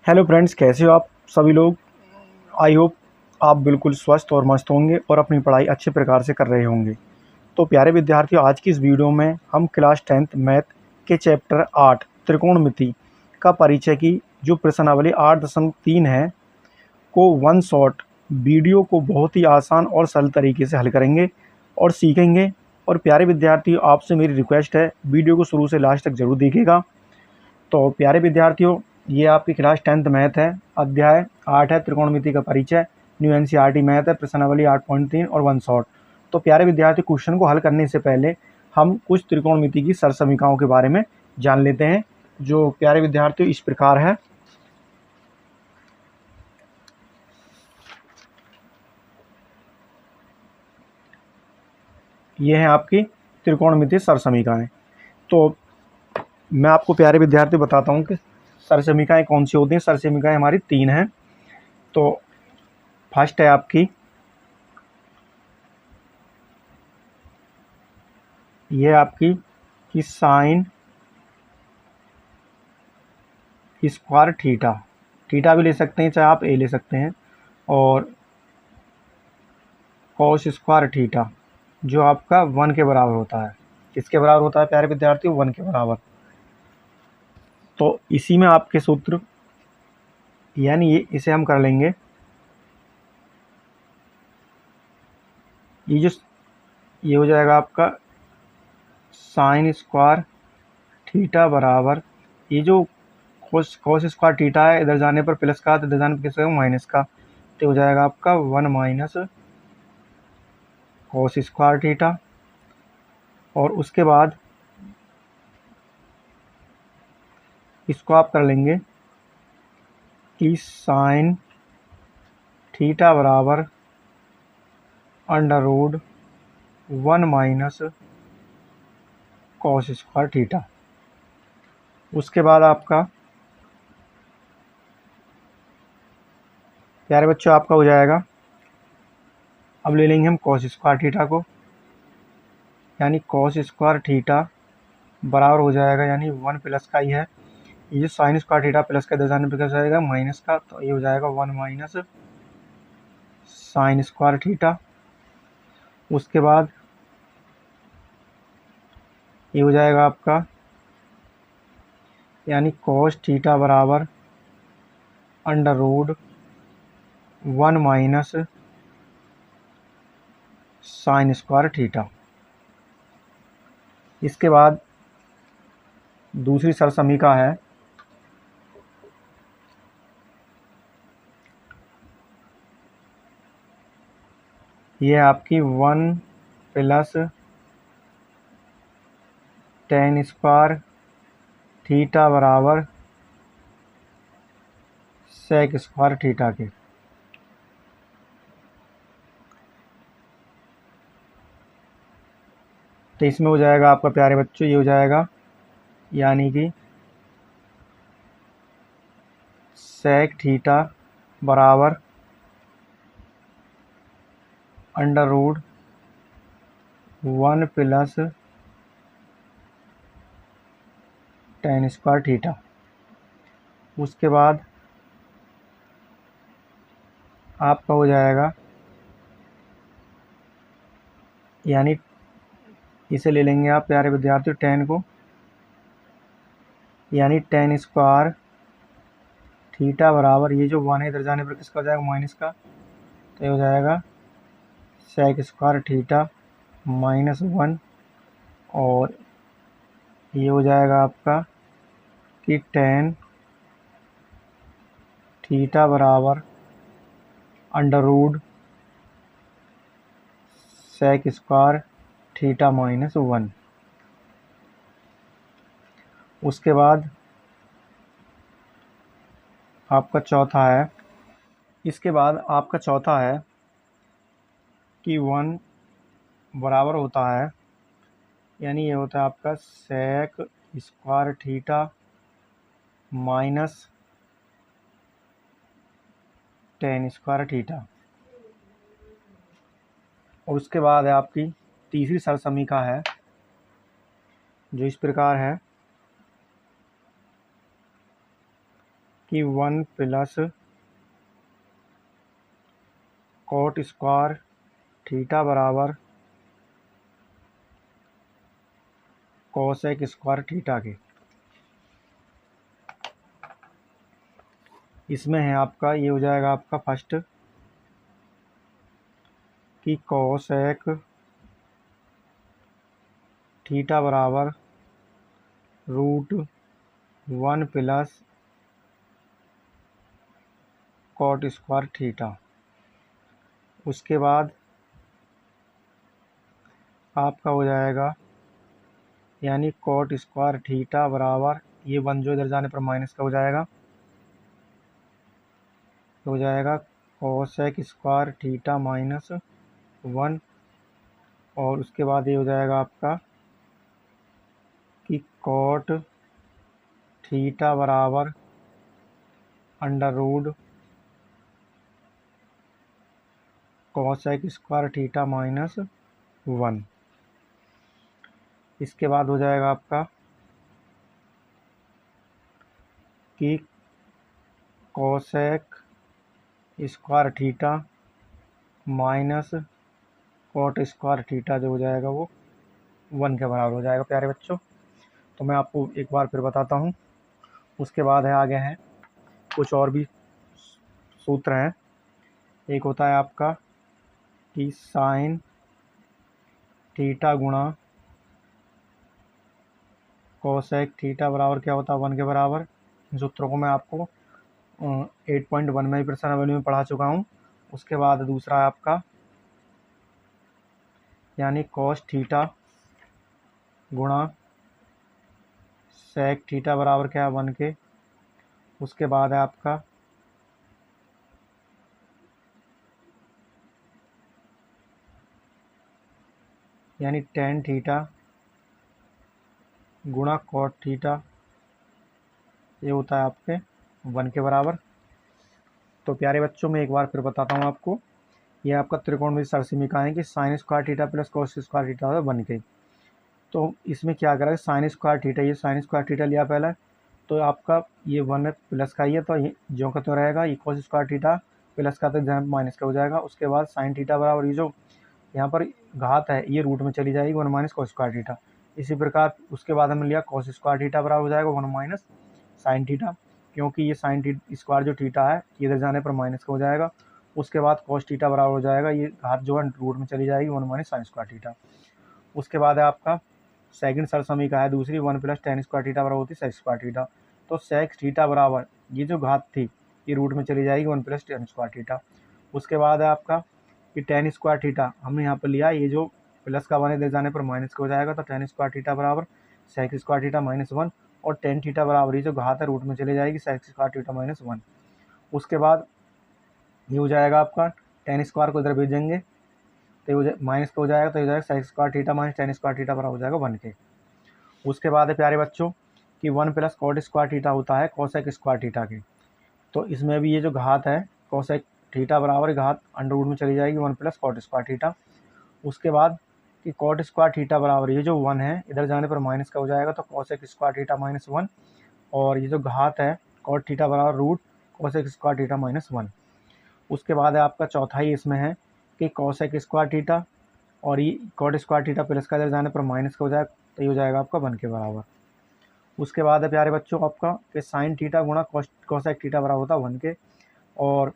Hello friends, कैसे हो आप सभी लोग। आई होप आप बिल्कुल स्वस्थ और मस्त होंगे और अपनी पढ़ाई अच्छे प्रकार से कर रहे होंगे। तो प्यारे विद्यार्थियों, आज की इस वीडियो में हम क्लास 10th मैथ के चैप्टर 8 त्रिकोणमिति का परिचय की जो प्रश्नावली 8.3 है को वन शॉट वीडियो को बहुत ही आसान और सरल तरीके से हल करेंगे और सीखेंगे। और प्यारे विद्यार्थियों, आपसे मेरी रिक्वेस्ट है, वीडियो को शुरू से लास्ट तक जरूर देखिएगा। तो प्यारे विद्यार्थियों, ये आपकी क्लास 10th मैथ है, अध्याय 8 है त्रिकोणमिति का परिचय, न्यू एनसीईआरटी मैथ है, प्रश्नावली 8.3 और वन शॉट। तो प्यारे विद्यार्थी, क्वेश्चन को हल करने से पहले हम कुछ त्रिकोणमिति की सरल समीकरणों के बारे में जान लेते हैं, जो प्यारे विद्यार्थियों इस प्रकार है। ये है आपकी त्रिकोणमिति सरल समीकरण। तो मैं आपको प्यारे विद्यार्थी बताता हूँ कि सरल समीकरण कौन सी होती हैं। सरल समीकरण हमारी 3 हैं। तो फर्स्ट है आपकी, ये आपकी कि साइन स्क्वायर थीटा, थीटा भी ले सकते हैं, चाहे आप ए ले सकते हैं, और कॉस स्क्वायर थीटा जो आपका 1 के बराबर होता है। किसके बराबर होता है प्यारे विद्यार्थियों? 1 के बराबर। तो इसी में आपके सूत्र, यानी इसे हम कर लेंगे, ये हो जाएगा आपका साइन स्क्वायर थीटा बराबर, ये जो कॉस स्क्वायर थीटा है, इधर जाने पर प्लस का, तो इधर जाने पर किसका माइनस का, तो हो जाएगा आपका 1 माइनस कॉस स्क्वायर थीटा। और उसके बाद इसको आप कर लेंगे कि साइन थीटा बराबर under root 1 minus cos square theta. उसके बाद आपका प्यारे बच्चों आपका हो जाएगा, अब ले लेंगे हम कॉस स्क्वायर थीटा को, यानी कॉस स्क्वायर थीटा बराबर हो जाएगा, यानी 1 प्लस का ही है, ये जो साइन स्क्वायर थीटा प्लस का इधर जाने पर क्या जाएगा माइनस का, तो ये हो जाएगा 1 माइनस साइन स्क्वायर थीटा। उसके बाद ये हो जाएगा आपका, यानी कॉस थीटा बराबर under root 1 minus sine square theta. इसके बाद दूसरी सरल समीकरण है, ये है आपकी 1 प्लस टेन स्क्वायर थीटा बराबर सेक स्क्वायर थीटा के। तो इसमें हो जाएगा आपका प्यारे बच्चों, ये हो जाएगा, यानी कि सेक थीटा बराबर under root 1 plus tan square theta. उसके बाद आपका हो जाएगा, यानी इसे ले लेंगे आप प्यारे विद्यार्थी टेन को, यानी टेन स्क्वायर थीटा बराबर, ये जो 1 है इधर जाने पर किसका हो जाएगा माइनस का, तो ये हो जाएगा सेक स्क्वायर थीटा माइनस 1। और ये हो जाएगा आपका कि टेन थीटा बराबर under root sec square theta minus 1। उसके बाद आपका चौथा है, इसके बाद आपका चौथा है कि 1 बराबर होता है, यानी ये होता है आपका sec square theta minus tan square theta. और उसके बाद है आपकी तीसरी सरल समीकरण है, जो इस प्रकार है, कि 1 प्लस कॉट स्क्वायर थीटा बराबर कोसेक स्क्वायर थीटा के। इसमें है आपका, ये हो जाएगा आपका फर्स्ट कि कोसेक थीटा बराबर √1 प्लस कॉट स्क्वायर थीटा। उसके बाद आपका हो जाएगा यानी कॉट स्क्वायर थीटा बराबर, ये 1 जो इधर जाने पर माइनस का हो जाएगा, तो हो जाएगा कोसेक स्क्वायर थीटा -1। और उसके बाद ये हो जाएगा आपका कि कॉट थीटा बराबर √ कोसेक स्क्वायर थीटा -1। इसके बाद हो जाएगा आपका कि cosec square theta minus cot square theta जो हो जाएगा वो 1 के बराबर हो जाएगा प्यारे बच्चों। तो मैं आपको एक बार फिर बताता हूँ। उसके बाद है आगे हैं कुछ और भी सूत्र हैं। एक होता है आपका कि साइन थीटा गुणा कोसेक थीटा बराबर क्या होता है 1 के बराबर। इन सूत्रों को मैं आपको 8.1 में प्रश्नावली में पढ़ा चुका हूँ। उसके बाद दूसरा है आपका यानी कॉस थीटा गुणा सेक थीटा बराबर क्या है 1 के। उसके बाद है आपका यानी टेन थीटा गुणा कॉट थीटा, ये होता है आपके 1 के बराबर। तो प्यारे बच्चों मैं एक बार फिर बताता हूँ आपको, ये आपका त्रिकोणमिति सरसमीका है कि sign square theta plus cos square theta होता है 1 के। तो इसमें क्या करेगा, साइन स्क्वायर थीटा, ये साइन स्क्वायर थीटा लिया पहले, तो आपका ये 1 प्लस का ही है, तो ये जो का तो रहेगा, ये कॉस स्क्वायर थीटा प्लस का तो जहाँ माइनस का हो जाएगा। उसके बाद साइन थीटा बराबर ये जो यहाँ पर घात है ये रूट में चली जाएगी 1 माइनस कॉस स्क्वायर थीटा। इसी प्रकार उसके बाद हमने लिया कॉस स्क्वायर थीटा बराबर हो जाएगा 1 माइनस साइन थीटा, क्योंकि ये साइन स्क्वायर जो थीटा है ये इधर जाने पर माइनस का हो जाएगा। उसके बाद कॉस थीटा बराबर हो जाएगा, ये घात जो है रूट में चली जाएगी 1 माइनस साइन स्क्वायर थीटा। उसके बाद है आपका सेकंड सरसमीका है दूसरी 1 प्लस टेन स्क्वायर थीटा बराबर होती है सेक स्क्वायर थीटा। तो सेक थीटा बराबर ये जो घात थी ये रूट में चली जाएगी 1 प्लस टेन स्क्वायर थीटा। उसके बाद है आपका कि टेन स्क्वायर थीटा हमने यहाँ पर लिया, ये जो प्लस का 1 इधर जाने पर माइनस का हो जाएगा, तो टेन स्क्वायर थीटा बराबर सेक स्क्वायर थीटा -1। और टेन थीटा बराबर ये जो घात है रूट में चले जाएगी सेक स्क्वायर थीटा -1। उसके बाद ये हो जाएगा आपका टेन स्क्वायर को इधर भेजेंगे तो ये माइनस का हो जाएगा, तो हो जाएगा sec square theta minus tan square theta बराबर हो जाएगा 1 के। उसके बाद है प्यारे बच्चों कि 1 प्लस कॉट स्क्वायर थीटा होता है कोसेक स्क्वायर थीटा के। तो इसमें भी ये जो घात है कोसेक थीटा बराबर घात अंडर रूट में चली जाएगी 1 प्लस कॉट स्क्वायर थीटा। उसके बाद कि कॉट स्क्वायर थीटा बराबर ये जो 1 है इधर जाने पर माइनस का हो जाएगा, तो कोसेक स्क्वायर थीटा -1। और ये जो घात है कॉट थीटा बराबर रूट कोसेक स्क्वायर थीटा -1। उसके बाद है आपका चौथा ही इसमें है कि कोसेक स्क्वायर थीटा और ये कॉट स्क्वायर थीटा प्लस का इधर जाने पर माइनस का हो जाएगा, तो ये हो जाएगा आपका 1 के बराबर। उसके बाद है प्यारे बच्चों आपका कि साइन थीटा गुणा कोसेक थीटा बराबर होता है 1 के। और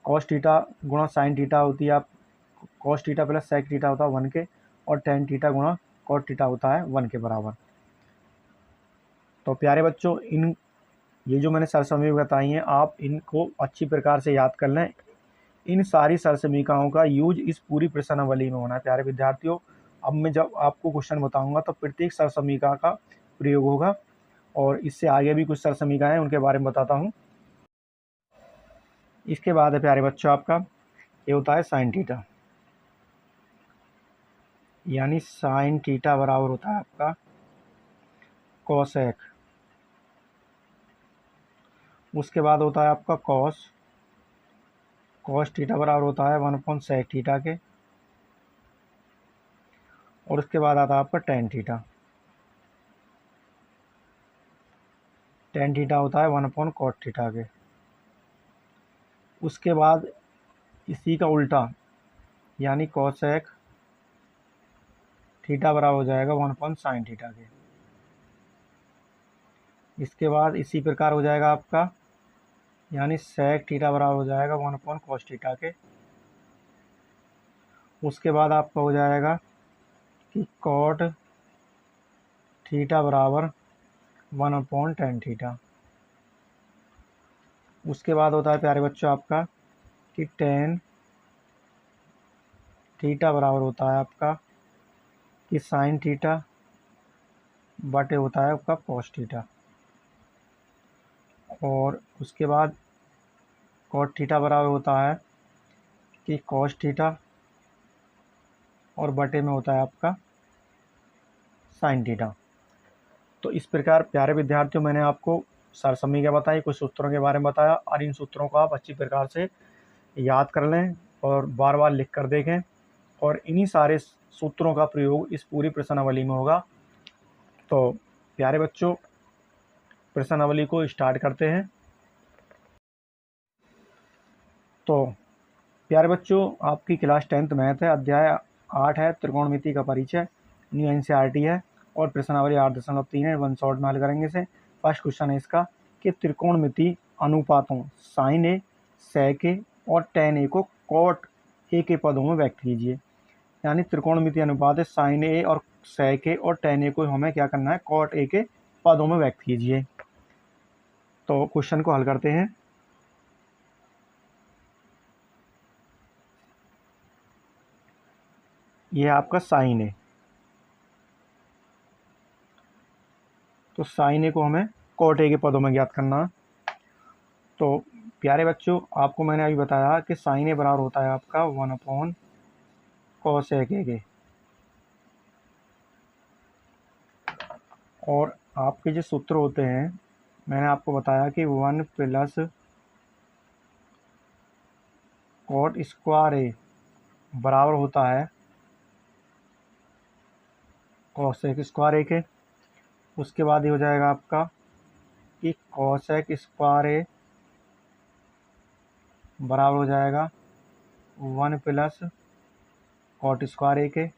कॉस थीटा गुणा साइन थीटा होती है आप cos theta plus sec theta होता है 1 के। और टेन थीटा गुणा कॉट थीटा होता है 1 के बराबर। तो प्यारे बच्चों ये जो मैंने सरसमी बताई हैं आप इनको अच्छी प्रकार से याद कर लें। इन सारी सरसमीकाओं का यूज इस पूरी प्रश्नावली में होना है प्यारे विद्यार्थियों। अब मैं जब आपको क्वेश्चन बताऊंगा तो प्रत्येक सरसमीका का प्रयोग होगा, और इससे आगे भी कुछ सरसमीकाएं हैं उनके बारे में बताता हूँ। इसके बाद है प्यारे बच्चों आपका ये होता है साइन थीटा, यानी साइन थीटा बराबर होता है आपका कोसेक। उसके बाद होता है आपका कॉस थीटा बराबर होता है 1/सेक थीटा के। और उसके बाद आता है आपका टेन थीटा। टेन थीटा होता है 1/cot थीटा के। उसके बाद इसी का उल्टा यानी कोसेक थीटा बराबर हो जाएगा 1/sin थीटा के। इसके बाद इसी प्रकार हो जाएगा आपका, यानी सेक थीटा बराबर हो जाएगा 1/cos थीटा के। उसके बाद आपका हो जाएगा कि कॉट थीटा बराबर 1/tan थीटा। उसके बाद होता है प्यारे बच्चों आपका कि टेन थीटा बराबर होता है आपका कि साइन थीटा बटे होता है आपका कॉस थीटा। और उसके बाद कॉट थीटा बराबर होता है कि कॉस थीटा और बटे में होता है आपका साइन थीटा। तो इस प्रकार प्यारे विद्यार्थियों मैंने आपको सरसमीक्षा बताई, कुछ सूत्रों के बारे में बताया, और इन सूत्रों को आप अच्छी प्रकार से याद कर लें और बार बार लिख कर देखें। और इन्हीं सारे सूत्रों का प्रयोग इस पूरी प्रश्नावली में होगा। तो प्यारे बच्चों प्रश्नावली को स्टार्ट करते हैं। तो प्यारे बच्चों आपकी क्लास 10th मैथ है, अध्याय 8 है त्रिकोणमिति का परिचय, न्यू एनसीईआरटी है और प्रश्नावली 8.3 है। वन शॉट में हल करेंगे इसे। फर्स्ट क्वेश्चन है इसका कि त्रिकोणमिति अनुपातों साइन ए, सेक ए और टेन ए को कॉट ए के पदों में व्यक्त कीजिए। यानी त्रिकोणमिति अनुपात है साइन ए और सेक ए और टेन ए को हमें क्या करना है, कॉट ए के पदों में व्यक्त कीजिए। तो क्वेश्चन को हल करते हैं। यह आपका साइन ए, तो साइन ए को हमें कॉट ए के पदों में ज्ञात करना। तो प्यारे बच्चों आपको मैंने अभी बताया कि साइन ए बराबर होता है आपका 1/cos ए के। और आपके जो सूत्र होते हैं मैंने आपको बताया कि 1 प्लस कॉट स्क्वायर ए बराबर होता है कॉसेक स्क्वायर ए के। उसके बाद ये हो जाएगा आपका कि कॉसेक स्क्वायर ए बराबर हो जाएगा 1 प्लस कॉट स्क्वायर ए के।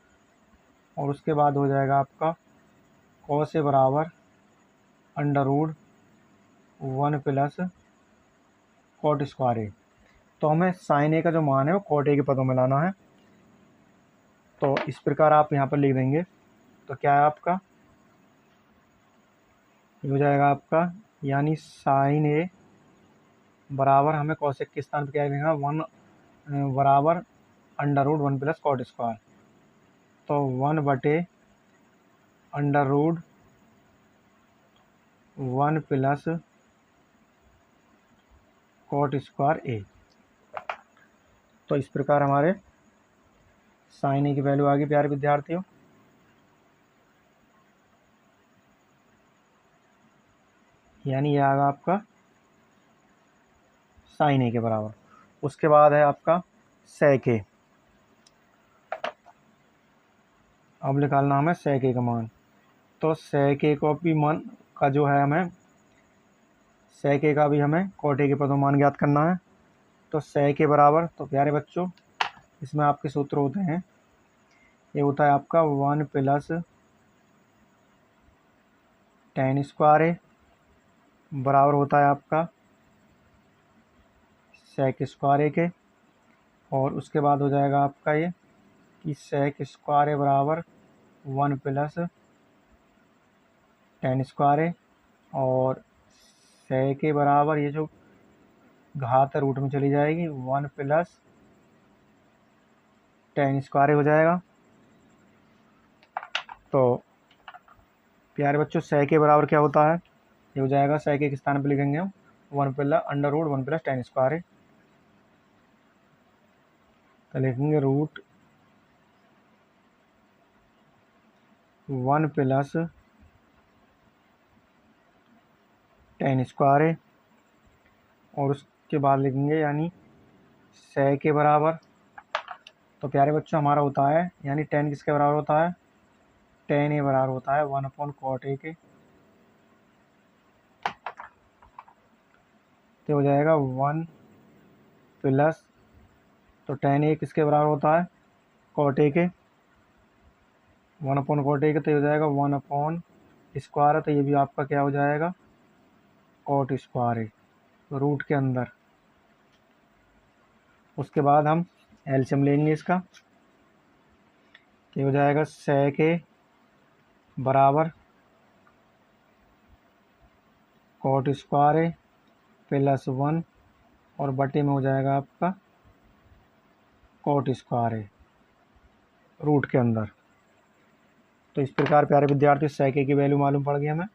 और उसके बाद हो जाएगा आपका कॉस ए बराबर under root 1 plus cot square A. तो हमें साइन ए का जो मान है वो कॉट ए के पदों में लाना है। तो इस प्रकार आप यहाँ पर लिख देंगे। तो क्या है आपका, ये हो जाएगा आपका यानी साइन ए बराबर हमें कॉसेक के स्थान पर क्या लिखना, 1 बराबर under root 1 plus cot square. तो 1 बटे under root 1 plus cot square A. तो इस प्रकार हमारे साइन ए की वैल्यू आ गई प्यारे विद्यार्थियों। यानी यह आएगा आपका साइन ए के बराबर। उसके बाद है आपका सेक ए। अब निकालना हमें सेक ए का मान। तो सेक ए को भी मान का जो है हमें सेक ए का भी हमें कॉट ए के पदों मान ज्ञात करना है। तो सेक ए बराबर, तो प्यारे बच्चों इसमें आपके सूत्र होते हैं, ये होता है आपका 1 प्लस टेन स्क्वायर ए बराबर होता है आपका सेक स्क्वायर ए के। और उसके बाद हो जाएगा आपका ये कि सेक स्क्वायर ए बराबर 1 प्लस टेन स्क्वायर ए। और सेक ए बराबर ये जो घात रूट में चली जाएगी 1 प्लस टेन स्क्वायर ए हो जाएगा। तो प्यारे बच्चों सेक ए बराबर क्या होता है, ये हो जाएगा सेक ए के स्थान पर लिखेंगे हम 1 plus under root 1 plus tan square A. तो लिखेंगे root 1 plus tan square A. और उसके बाद लिखेंगे यानी सेक ए बराबर, तो प्यारे बच्चों हमारा होता है यानी टेन किसके बराबर होता है, टेन ए बराबर होता है 1/cot ए के। तो हो जाएगा 1 प्लस, तो tan a किसके बराबर होता है, cot a के, 1/cot a के, तो हो जाएगा 1/स्क्वायर है, तो ये भी आपका क्या हो जाएगा, cot स्क्वायर है, तो रूट के अंदर। उसके बाद हम एलसीएम लेंगे इसका, ये हो जाएगा sec a बराबर cot स्क्वायर है प्लस 1 और बटे में हो जाएगा आपका cot स्क्वायर है रूट के अंदर। तो इस प्रकार प्यारे विद्यार्थी sec a की वैल्यू मालूम पड़ गई हमें।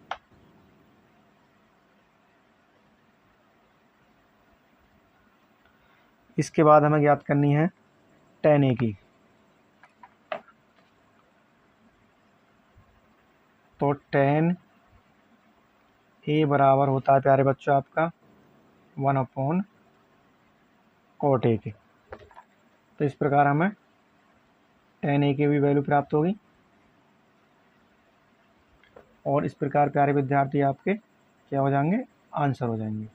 इसके बाद हमें ज्ञात करनी है tan a की। तो tan a बराबर होता है प्यारे बच्चों आपका 1/cot a के। तो इस प्रकार हमें tan a की भी वैल्यू प्राप्त होगी। और इस प्रकार प्यारे विद्यार्थी आपके क्या हो जाएंगे, आंसर हो जाएंगे।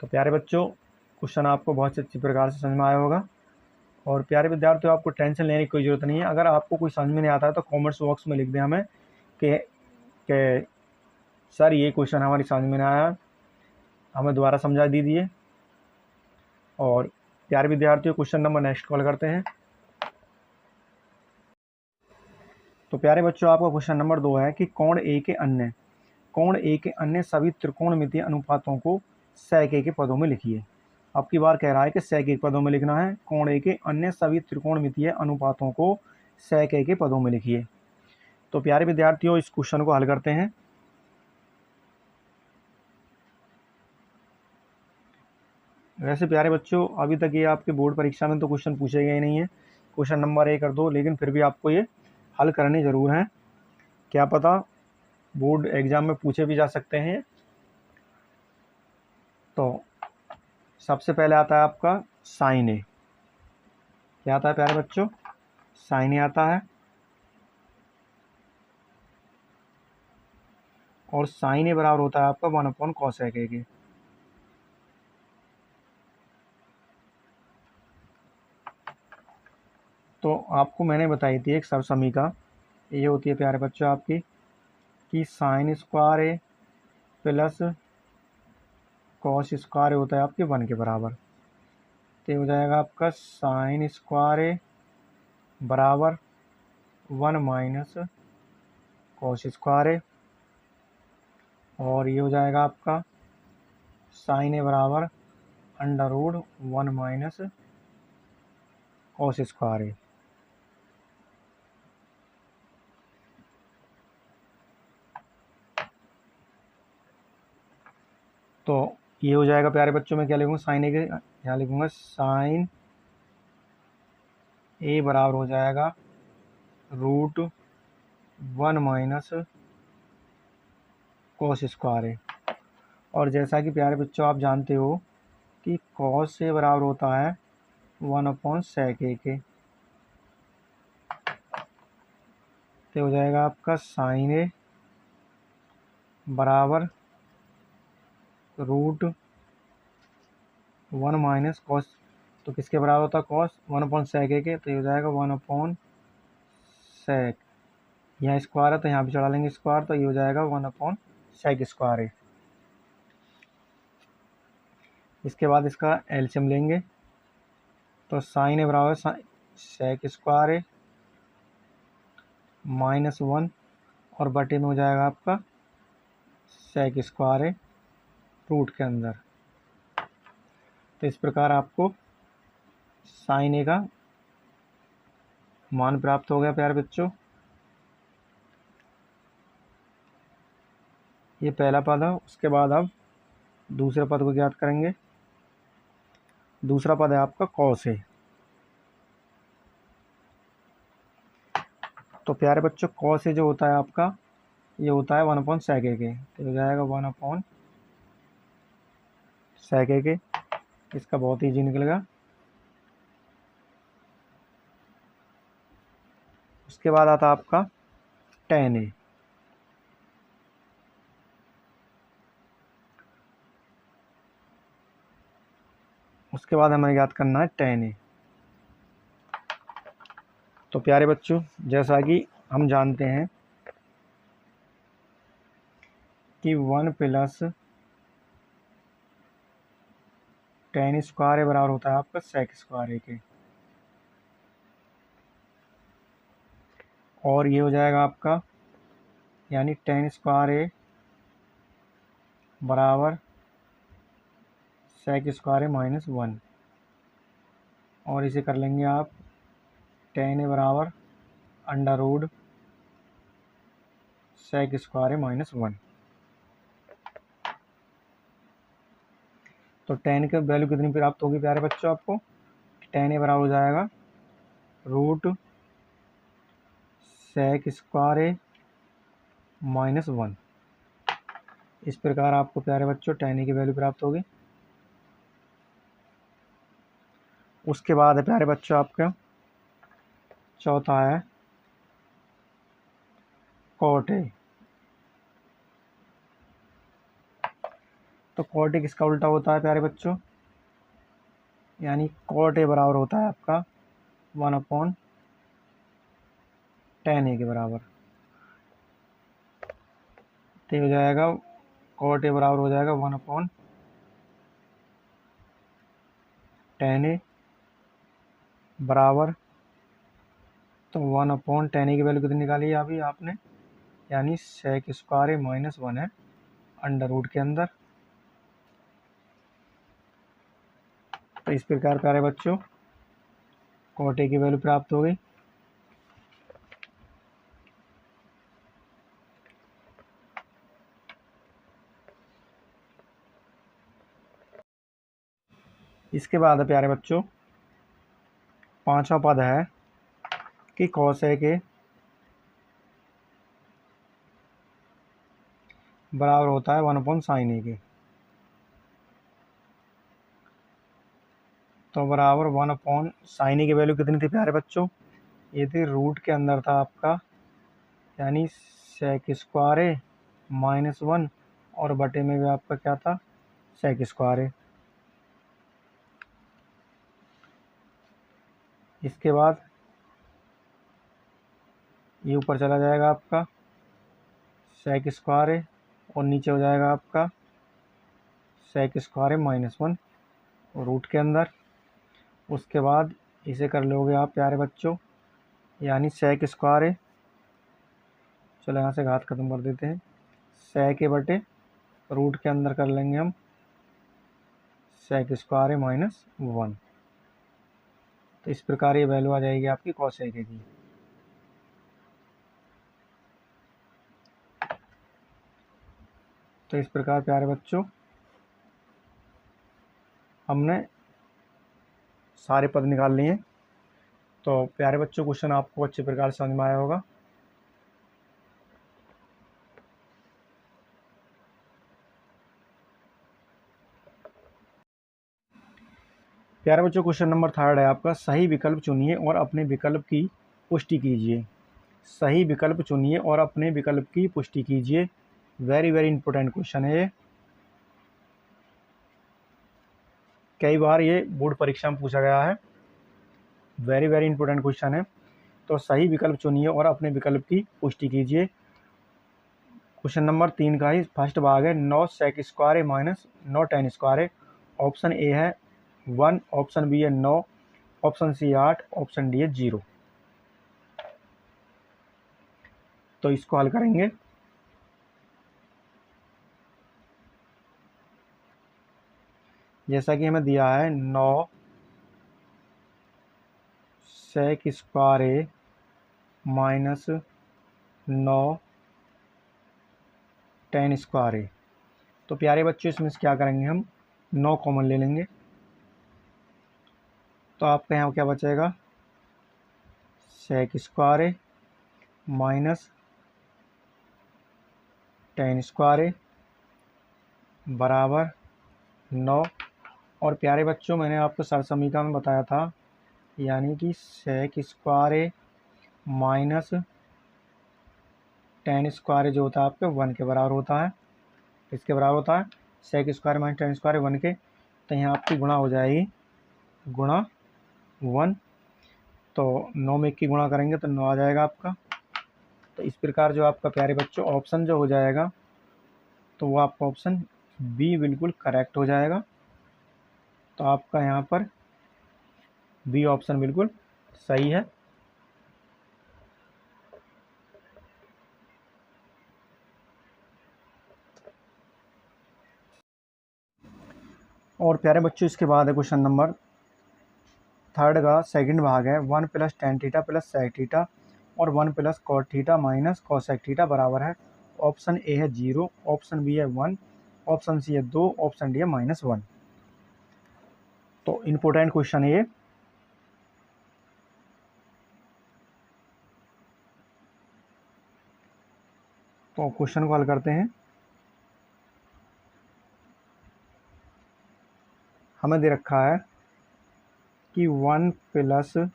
तो प्यारे बच्चों क्वेश्चन आपको बहुत अच्छी प्रकार से समझ में आया होगा। और प्यारे विद्यार्थियों आपको टेंशन लेने की कोई ज़रूरत नहीं है। अगर आपको कोई समझ में नहीं आता है तो कमेंट्स बॉक्स में लिख दें हमें कि सर ये क्वेश्चन हमारी समझ में नहीं आया, हमें दोबारा समझा दीजिए। और प्यारे विद्यार्थियों क्वेश्चन नंबर नेक्स्ट कॉल करते हैं। तो प्यारे बच्चों आपका क्वेश्चन नंबर 2 है कि कोण ए के अन्य सभी त्रिकोणमितीय अनुपातों को sec a के पदों में लिखिए। अब की बार कह रहा है कि sec a के पदों में लिखना है, कोण ए के अन्य सभी त्रिकोणमितीय अनुपातों को sec a के पदों में लिखिए। तो प्यारे विद्यार्थियों इस क्वेश्चन को हल करते हैं। वैसे प्यारे बच्चों अभी तक ये आपके बोर्ड परीक्षा में तो क्वेश्चन पूछे गए नहीं है, क्वेश्चन नंबर 1 और 2, लेकिन फिर भी आपको ये हल करने ज़रूर हैं। क्या पता बोर्ड एग्जाम में पूछे भी जा सकते हैं। तो सबसे पहले आता है आपका साइन ए। क्या आता है प्यारे बच्चों, साइन ए आता है। और साइन ए बराबर होता है आपका 1/cos a के। तो आपको मैंने बताई थी एक सर्व समीकरण, ये होती है प्यारे बच्चों आपकी कि साइन स्क्वायर ए प्लस कॉस स्क्वायर होता है आपके 1 के बराबर। तो हो जाएगा आपका साइन स्क्वायर ए बराबर 1 माइनस कॉस स्क्वायर ए। और ये हो जाएगा आपका साइन ए बराबर √1 माइनस कॉस स्क्वायर ए। तो ये हो जाएगा प्यारे बच्चों में क्या लिखूँगा, साइन ए के यहाँ लिखूँगा साइन ए बराबर हो जाएगा √1 माइनस कॉस स्क्वायर ए। और जैसा कि प्यारे बच्चों आप जानते हो कि कॉस ए बराबर होता है 1/sec a के। तो हो जाएगा आपका साइन ए बराबर √1 माइनस कॉस, तो किसके बराबर होता है, कॉस 1/sec a के। तो ये हो जाएगा 1/sec, यहाँ स्क्वायर है तो यहाँ भी चढ़ा लेंगे स्क्वायर, तो ये हो जाएगा 1/sec स्क्वायर है। इसके बाद इसका एलसीएम लेंगे, तो साइन ए बराबर sec स्क्वायर है -1 और बटे में हो जाएगा आपका sec स्क्वायर है रूट के अंदर। तो इस प्रकार आपको साइन ए का मान प्राप्त हो गया प्यारे बच्चों। ये पहला पद है। उसके बाद अब दूसरे पद को ज्ञात करेंगे। दूसरा पद है आपका कॉस ए। तो प्यारे बच्चों कॉस ए जो होता है आपका, ये होता है 1/sec a के। तो हो जाएगा 1/sec a के। इसका बहुत ईजी निकलेगा। उसके बाद आता आपका tan a। उसके बाद हमें याद करना है tan a। तो प्यारे बच्चों, जैसा कि हम जानते हैं कि 1 प्लस tan स्क्वायर बराबर होता है आपका sec स्क्वायर a के, और ये हो जाएगा आपका यानी tan स्क्वायर a बराबर sec स्क्वायर a माइनस 1, और इसे कर लेंगे आप tan a बराबर under root sec square a minus 1। तो tan की वैल्यू कितनी प्राप्त होगी प्यारे बच्चों आपको? tan a बराबर हो जाएगा root sec square a minus 1। इस प्रकार आपको प्यारे बच्चों tan a की वैल्यू प्राप्त होगी। उसके बाद है प्यारे बच्चों आपका चौथा है cot a। तो cot a किसका उल्टा होता है प्यारे बच्चों? यानी cot a बराबर होता है आपका 1/tan a के बराबर। तो हो जाएगा cot a बराबर हो जाएगा 1/tan a बराबर, तो 1/tan a की वैल्यू कितनी निकाली है अभी आपने? यानी sec स्क्वायर a माइनस 1 है अंडर रूट के अंदर। तो इस प्रकार प्यारे बच्चों cot a की वैल्यू प्राप्त हो गई। इसके बाद प्यारे बच्चों पांचवा पद है कि cos a के बराबर होता है 1/sin a के। तो बराबर 1/sin a की वैल्यू कितनी थी प्यारे बच्चों? ये थी रूट के अंदर था आपका यानी sec स्क्वायर a माइनस 1, और बटे में भी आपका क्या था? sec square a। इसके बाद ये ऊपर चला जाएगा आपका sec स्क्वायर a, और नीचे हो जाएगा आपका sec square a minus 1 root के अंदर। उसके बाद इसे कर लोगे आप प्यारे बच्चों यानी sec स्क्वायर a, चलो यहाँ से घात खत्म कर देते हैं, sec a बटे रूट के अंदर कर लेंगे हम sec स्क्वायर a माइनस 1। तो इस प्रकार ये वैल्यू आ जाएगी आपकी cos a की। तो इस प्रकार प्यारे बच्चों हमने सारे पद निकाल लिए। तो प्यारे बच्चों क्वेश्चन आपको अच्छे प्रकार से समझ में आया होगा। प्यारे बच्चों क्वेश्चन नंबर 3 है आपका, सही विकल्प चुनिए और अपने विकल्प की पुष्टि कीजिए। सही विकल्प चुनिए और अपने विकल्प की पुष्टि कीजिए। वेरी वेरी इंपॉर्टेंट क्वेश्चन है ये, कई बार ये बोर्ड परीक्षा में पूछा गया है। वेरी वेरी इंपॉर्टेंट क्वेश्चन है। तो सही विकल्प चुनिए और अपने विकल्प की पुष्टि कीजिए। क्वेश्चन नंबर 3 का ही फर्स्ट भाग है 9 sec square A minus 9 tan square A. Option A है 1, ऑप्शन बी है 9, ऑप्शन सी 8, ऑप्शन डी है 0। तो इसको हल करेंगे। जैसा कि हमें दिया है 9 sec square A minus 9 tan square A. तो प्यारे बच्चों इसमें से क्या करेंगे हम? 9 कॉमन ले लेंगे। तो आपके यहाँ क्या बचेगा? sec स्क्वायर ए माइनस tan स्क्वायर ए बराबर 9। और प्यारे बच्चों मैंने आपको सर समीकरण में बताया था यानी कि sec स्क्वायर ए माइनस tan स्क्वायर ए जो होता है आपके 1 के बराबर होता है। इसके बराबर होता है sec square minus tan square 1 के। तो यहाँ आपकी गुणा हो जाएगी गुणा 1, तो 9 में 1 की गुणा करेंगे तो 9 आ जाएगा आपका। तो इस प्रकार जो आपका प्यारे बच्चों ऑप्शन जो हो जाएगा तो वो आपका ऑप्शन बी बिल्कुल करेक्ट हो जाएगा। तो आपका यहाँ पर बी ऑप्शन बिल्कुल सही है। और प्यारे बच्चों इसके बाद है क्वेश्चन नंबर 3 का सेकंड भाग है 1 + tan थीटा + sec थीटा और 1 + cot थीटा - cosec थीटा बराबर है। ऑप्शन ए है 0, ऑप्शन बी है 1, ऑप्शन सी है 2, ऑप्शन डी है -1। तो इम्पोर्टेंट क्वेश्चन है ये। तो क्वेश्चन को हल करते हैं। हमें दे रखा है कि 1 +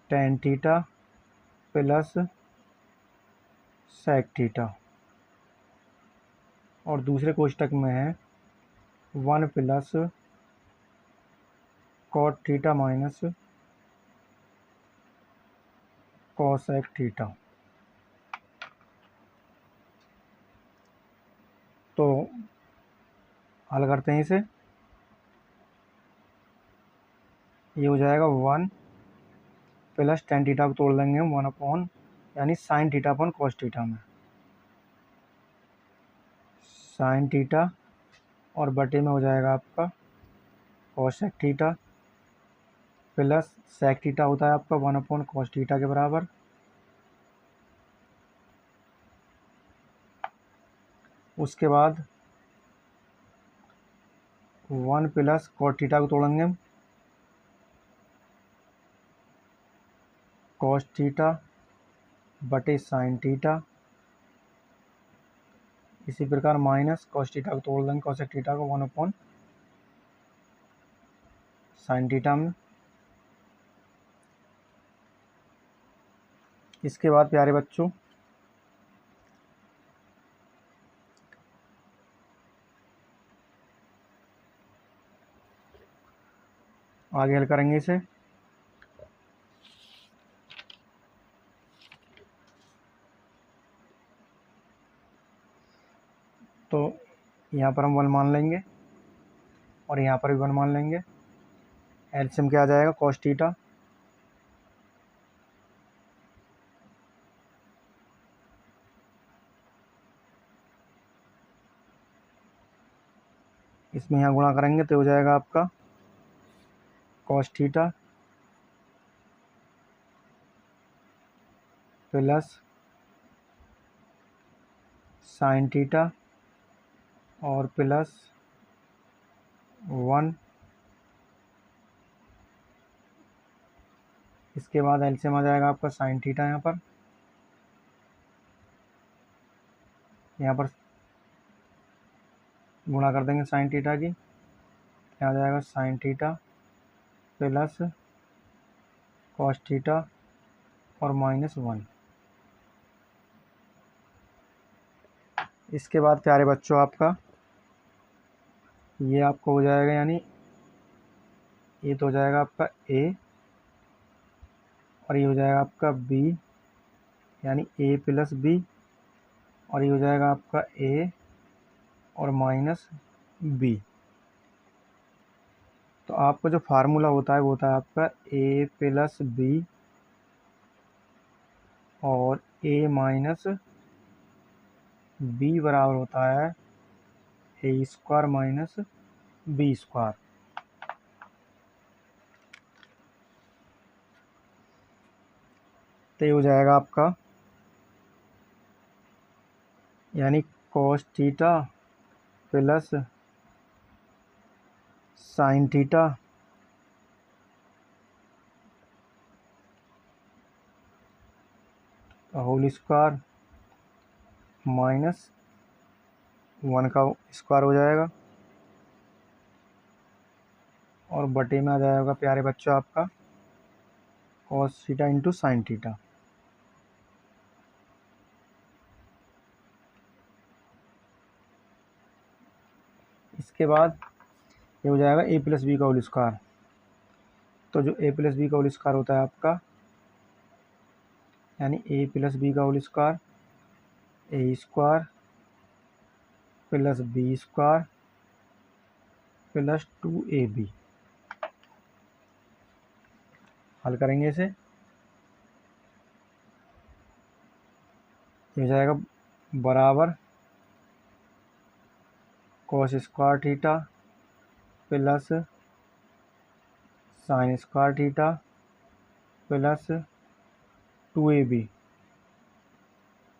tan थीटा + sec थीटा और दूसरे कोष्टक में है 1 + cot थीटा - cosec थीटा। तो हल करते हैं इसे। ये हो जाएगा 1 + tan थीटा को तोड़ देंगे 1 यानी sin थीटा अपन cos थीटा में sin थीटा और बटे में हो जाएगा आपका cosec theta plus sec theta होता है आपका 1/cos थीटा के बराबर। उसके बाद 1 + cot थीटा को तोड़ेंगे हम cos थीटा बटे sin थीटा। इसी प्रकार माइनस cos थीटा को तोड़ देंगे cosec थीटा को 1/sin थीटा में। इसके बाद प्यारे बच्चों आगे हल करेंगे इसे। तो यहाँ पर हम 1 मान लेंगे और यहाँ पर भी 1 मान लेंगे। एलसीएम क्या आ जाएगा cos थीटा इसमें यहाँ गुणा करेंगे तो हो जाएगा आपका cos थीटा प्लस sin थीटा और प्लस 1। इसके बाद एलसीएम आ जाएगा आपका sin थीटा। यहाँ पर गुणा कर देंगे sin थीटा की, क्या आ जाएगा sin theta plus cos theta और -1। इसके बाद प्यारे बच्चों आपका ये आपको हो जाएगा, यानी ये तो हो जाएगा आपका a और ये हो जाएगा आपका b, यानी a + b और ये हो जाएगा आपका a और -b। तो आपका जो फार्मूला होता है वो होता है आपका a + b और a - b बराबर होता है a² - b²। तो ये हो जाएगा आपका, यानी cos थीटा प्लस sin थीटा होल स्क्वायर -1 का स्क्वायर हो जाएगा और बटे में आ जाएगा प्यारे बच्चों आपका cos theta into sin theta. इसके बाद ये हो जाएगा ए प्लस बी का होल स्क्वायर। तो जो ए प्लस बी का होल स्क्वायर होता है आपका, यानी ए प्लस बी का whole square, A square plus B square plus 2ab। हल करेंगे इसे, ये हो जाएगा बराबर cos square theta plus sine square theta plus 2ab,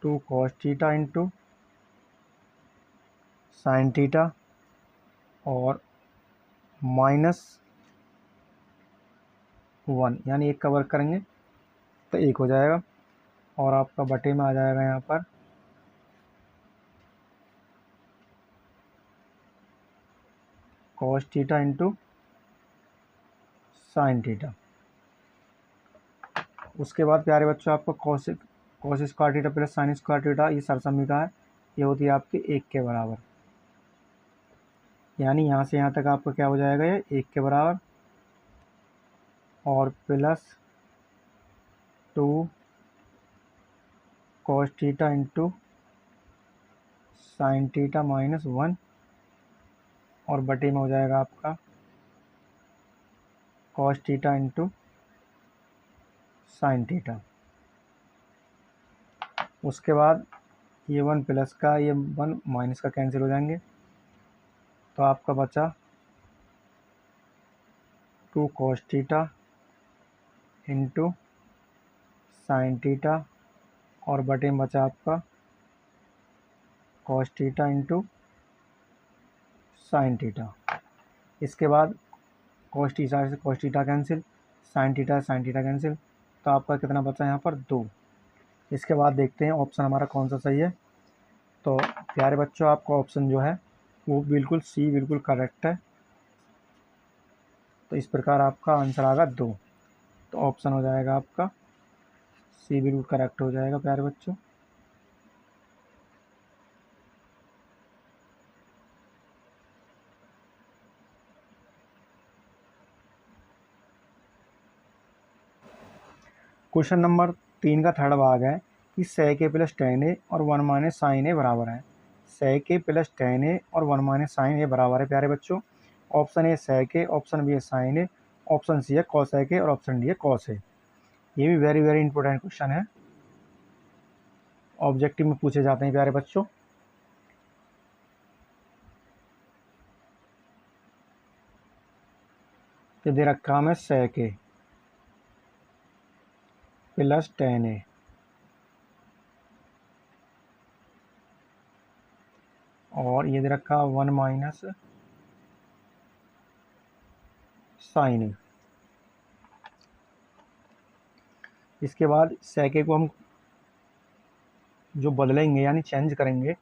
2 cos theta into sine theta और -1, यानी एक का वर्क करेंगे तो एक हो जाएगा, और आपका बटे में आ जाएगा यहाँ पर cos theta into sine theta. उसके बाद प्यारे बच्चों आपको cos square theta plus sine square theta, ये सरसमीका है, ये होती है आपकी 1 के बराबर, यानी यहाँ से यहाँ तक आपका क्या हो जाएगा, ये 1 के बराबर, और plus 2 cos theta into sine theta -1, और बटे में हो जाएगा आपका cos theta into sine theta. उसके बाद ये 1 प्लस का, ये 1 माइनस का कैंसिल हो जाएंगे, तो आपका बचा 2 cos theta into sine theta, और बटे में बचा आपका cos theta into sine theta. इसके बाद कॉस थीटा से cos theta cancel, sine theta cancel, तो आपका कितना बचा यहाँ पर 2। इसके बाद देखते हैं ऑप्शन हमारा कौन सा सही है। तो प्यारे बच्चों आपका ऑप्शन जो है वो बिल्कुल सी बिल्कुल करेक्ट है। तो इस प्रकार आपका आंसर आएगा 2। तो ऑप्शन हो जाएगा आपका सी बिल्कुल करेक्ट हो जाएगा प्यारे बच्चों। क्वेश्चन नंबर 3 का थर्ड भाग है कि sec a plus tan a और 1 माइनस साइन ए बराबर है। sec a plus tan a और 1 माइनस साइन ए बराबर है प्यारे बच्चों। Option A sec a, option B है साइन ए, ऑप्शन सी है cosec a और ऑप्शन डी है cos a। ये भी वेरी वेरी इंपॉर्टेंट क्वेश्चन है, ऑब्जेक्टिव में पूछे जाते हैं प्यारे बच्चों। तो दे रखा हमें sec a plus tan a और ये दे रखा 1 माइनस साइन ए। इसके बाद sec a को हम जो बदलेंगे यानी चेंज करेंगे,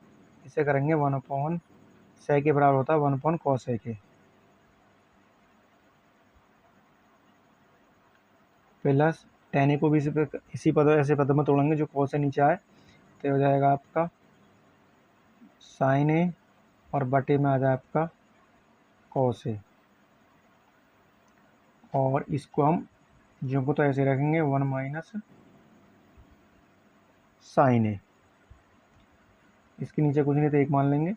इसे करेंगे 1 अपॉन sec a बराबर होता है 1 अपॉन cos a के, प्लस tan a को भी इसी पद ऐसे पद में तोड़ेंगे जो cos से नीचे आए, तो हो जाएगा आपका साइन ए और बटे में आ जाए आपका cos a, और इसको हम जो को तो ऐसे रखेंगे 1 माइनस साइन ए, इसके नीचे कुछ नहीं तो 1 मान लेंगे।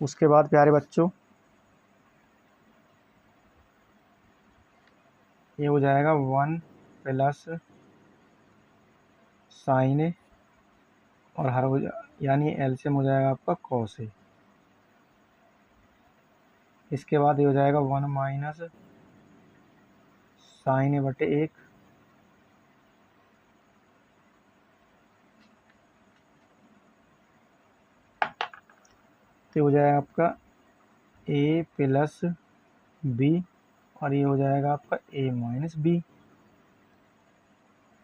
उसके बाद प्यारे बच्चों ये हो जाएगा 1 प्लस साइन ए और हर हो यानी एलसीएम हो जाएगा आपका cos ए। इसके बाद ये हो जाएगा 1 माइनस साइन ए बटे 1, तो हो जाएगा आपका a प्लस बी और ये हो जाएगा आपका a माइनस बी।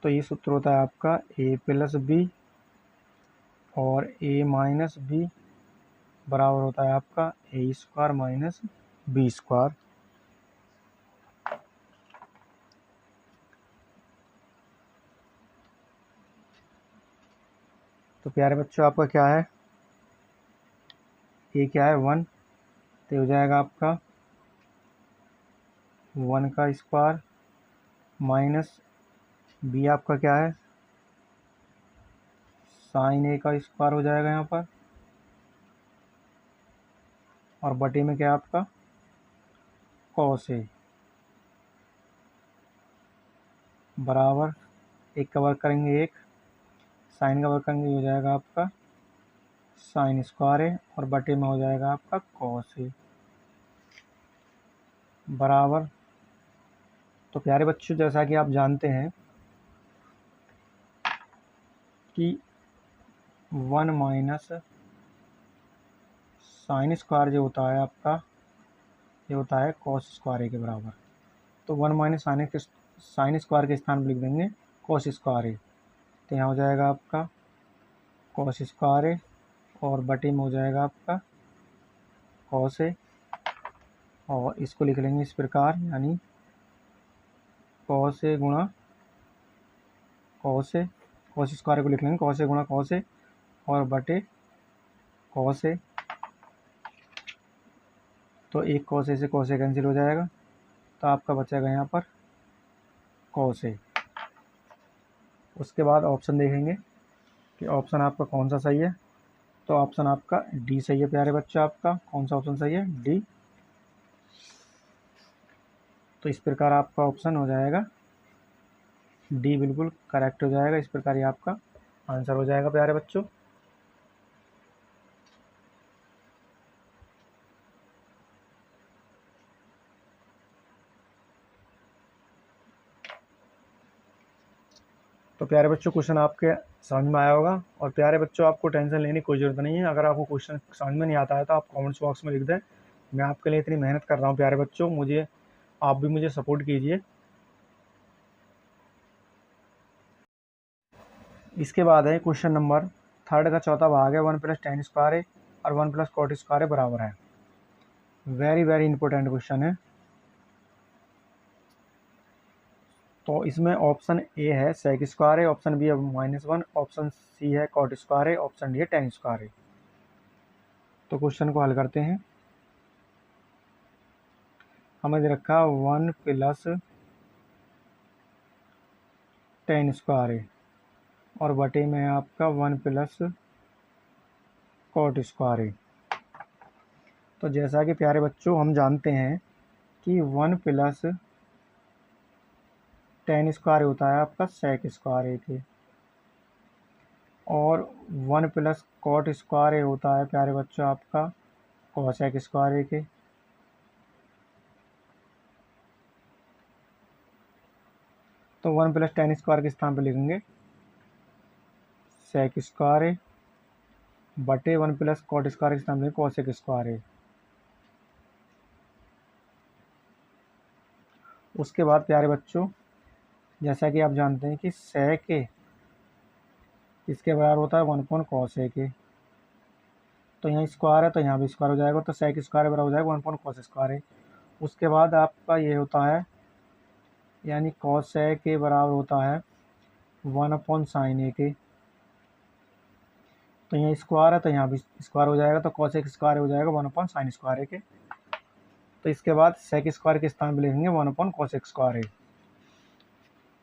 तो ये सूत्र होता है आपका a प्लस बी और a माइनस बी बराबर होता है आपका a square minus B square. तो प्यारे बच्चों आपका क्या है, ए क्या है 1, तो हो जाएगा आपका 1 का स्क्वायर माइनस बी आपका क्या है साइन ए का स्क्वायर हो जाएगा यहाँ पर, और बटे में क्या है आपका कॉस ए बराबर एक का वर्क करेंगे एक, साइन का वर्क करेंगे हो जाएगा आपका साइन स्क्वायर ए, और बटे में हो जाएगा आपका कॉस ए बराबर। तो प्यारे बच्चों जैसा कि आप जानते हैं कि 1 माइनस साइन स्क्वायर जो होता है आपका ये होता है कॉस स्क्वायर ए के बराबर। तो 1 माइनस साइन स्क्वायर के स्थान पर लिख देंगे कॉस स्क्वायर ए, तो यहाँ हो जाएगा आपका कॉस स्क्वायर ए और बटे में हो जाएगा आपका कॉस ए, और इसको लिख लेंगे इस प्रकार, यानी कॉस ए गुणा कॉस ए, कॉस स्क्वायर को लिख लेंगे कॉस ए गुणा कॉस ए और बटे कॉस ए। तो एक कॉस ए से कॉस ए कैंसिल हो जाएगा, तो आपका बचेगा यहाँ पर कॉस ए। उसके बाद ऑप्शन देखेंगे कि ऑप्शन आपका कौन सा सही है। तो ऑप्शन आपका डी सही है प्यारे बच्चों, आपका कौन सा ऑप्शन सही है डी। तो इस प्रकार आपका ऑप्शन हो जाएगा डी, बिल्कुल करेक्ट हो जाएगा। इस प्रकार ये आपका आंसर हो जाएगा प्यारे बच्चों। तो प्यारे बच्चों क्वेश्चन आपके समझ में आया होगा, और प्यारे बच्चों आपको टेंशन लेने की कोई ज़रूरत नहीं है। अगर आपको क्वेश्चन समझ में नहीं आता है तो आप कमेंट्स बॉक्स में लिख दें, मैं आपके लिए इतनी मेहनत कर रहा हूँ प्यारे बच्चों, मुझे आप भी मुझे सपोर्ट कीजिए। इसके बाद है क्वेश्चन नंबर 3 का चौथा भाग है 1 प्लस टेन स्क्वायर है और 1 प्लस कॉट स्क्वायर है बराबर है। वेरी वेरी इंपॉर्टेंट क्वेश्चन है। तो इसमें ऑप्शन ए है सेक स्क्वायर है, ऑप्शन बी है -1, ऑप्शन सी है कॉट स्क्वायर है, ऑप्शन डी है टेन स्क्वायर है। तो क्वेश्चन को हल करते हैं। हमें दे रखा 1 प्लस टेन स्क्वायर है और बटे में है आपका 1 प्लस कॉट स्क्वायर है। तो जैसा कि प्यारे बच्चों हम जानते हैं कि 1 प्लस टेन स्क्वायर होता है आपका सेक स्क्वायर ए के, और 1 प्लस कॉट स्क्वायर ए होता है प्यारे बच्चों आपका कॉसेक स्क्वायर ए के। तो 1 प्लस टेन स्क्वायर के स्थान पर लिखेंगे सेक स्क्वायर ए बटे 1 प्लस कॉट स्क्वायर के स्थान पर कॉसेक स्क्वायर ए। उसके बाद प्यारे बच्चों जैसा कि आप जानते हैं कि सेक ए इसके बराबर होता है 1/cos ए के। तो यहाँ स्क्वायर है तो यहाँ भी स्क्वायर हो जाएगा, तो सेक स्क्वायर बराबर हो जाएगा 1/cos स्क्वायर ए। उसके बाद आपका ये होता है यानी cos ए के बराबर होता है 1/sin ए के। तो यहाँ स्क्वायर है तो यहाँ भी स्क्वायर हो जाएगा, तो cos एक स्क्वायर हो जाएगा 1/sin स्क्वायर ए के। तो इसके बाद सेक स्क्वायर के स्थान पर लिखेंगे 1/cos स्क्वायर ए।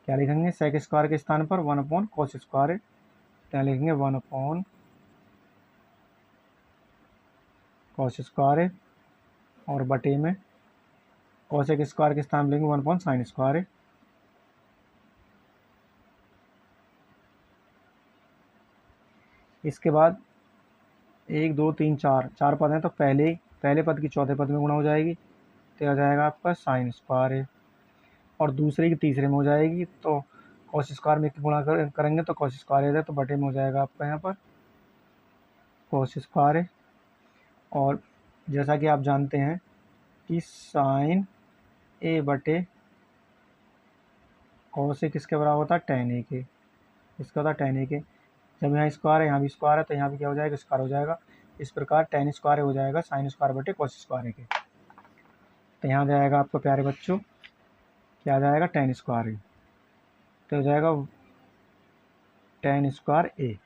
क्या लिखेंगे सेक स्क्वायर के स्थान पर 1/cos स्क्वायर ए, क्या लिखेंगे 1/cos स्क्वायर ए और बटे में cos एक स्क्वायर के स्थान पर लेंगे 1/sin स्क्वायर ए। इसके बाद 1 2 3 4 पद हैं, तो पहले पद की चौथे पद में गुणा हो जाएगी, तो आ जाएगा आपका साइन स्क्वायर है, और दूसरे की तीसरे में हो जाएगी, तो कॉस स्क्वायर में गुणा करेंगे तो कॉस स्क्वायर है, तो बटे में हो जाएगा आपका यहाँ पर कॉस स्क्वायर है। और जैसा कि आप जानते हैं कि साइन ए बटे कॉस ए किसके बराबर होता है टेन ए के, इसका होता है टेन ए के। जब यहाँ स्क्वायर है यहाँ भी स्क्वायर है तो यहाँ भी क्या हो जाएगा स्क्वायर हो जाएगा। इस प्रकार टेन स्क्वायर हो जाएगा साइन स्क्वायर बटे कॉस स्क्वायर के। तो यहाँ जाएगा आपको प्यारे बच्चों क्या आ जाएगा टेन स्क्वायर ए, तो हो जाएगा टेन स्क्वायर ए।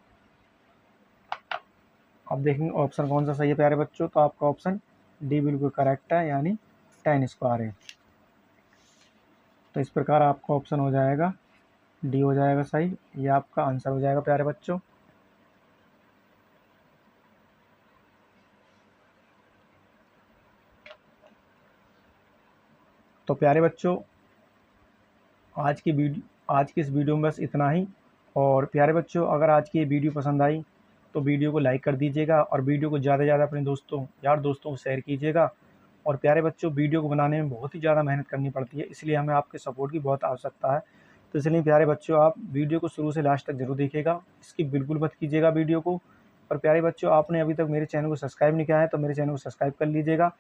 अब देखेंगे ऑप्शन कौन सा सही है प्यारे बच्चों। तो आपका ऑप्शन डी बिल्कुल करेक्ट है, यानी 10 स्क्वायर है। तो इस प्रकार आपका ऑप्शन हो जाएगा डी हो जाएगा सही, ये आपका आंसर हो जाएगा प्यारे बच्चों। तो प्यारे बच्चों आज की इस वीडियो में बस इतना ही। और प्यारे बच्चों अगर आज की ये वीडियो पसंद आई तो वीडियो को लाइक कर दीजिएगा और वीडियो को ज़्यादा से ज़्यादा अपने यार दोस्तों को शेयर कीजिएगा। और प्यारे बच्चों वीडियो को बनाने में बहुत ही ज़्यादा मेहनत करनी पड़ती है, इसलिए हमें आपके सपोर्ट की बहुत आवश्यकता है। तो इसलिए प्यारे बच्चों आप वीडियो को शुरू से लास्ट तक जरूर देखिएगा, इसकी बिल्कुल मत कीजिएगा वीडियो को। और प्यारे बच्चों आपने अभी तक मेरे चैनल को सब्सक्राइब नहीं किया है तो मेरे चैनल को सब्सक्राइब कर लीजिएगा।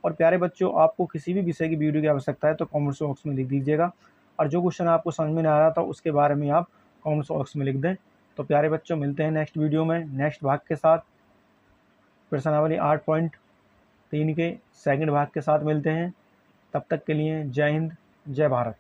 और प्यारे बच्चों आपको किसी भी विषय की वीडियो की आवश्यकता है तो कमेंट बॉक्स में लिख दीजिएगा, और जो क्वेश्चन आपको समझ में नहीं आ रहा था उसके बारे में आप कमेंट बॉक्स में लिख दें। तो प्यारे बच्चों मिलते हैं नेक्स्ट वीडियो में नेक्स्ट भाग के साथ, प्रश्नावली 8.3 के सेकंड भाग के साथ मिलते हैं। तब तक के लिए जय हिंद, जय भारत।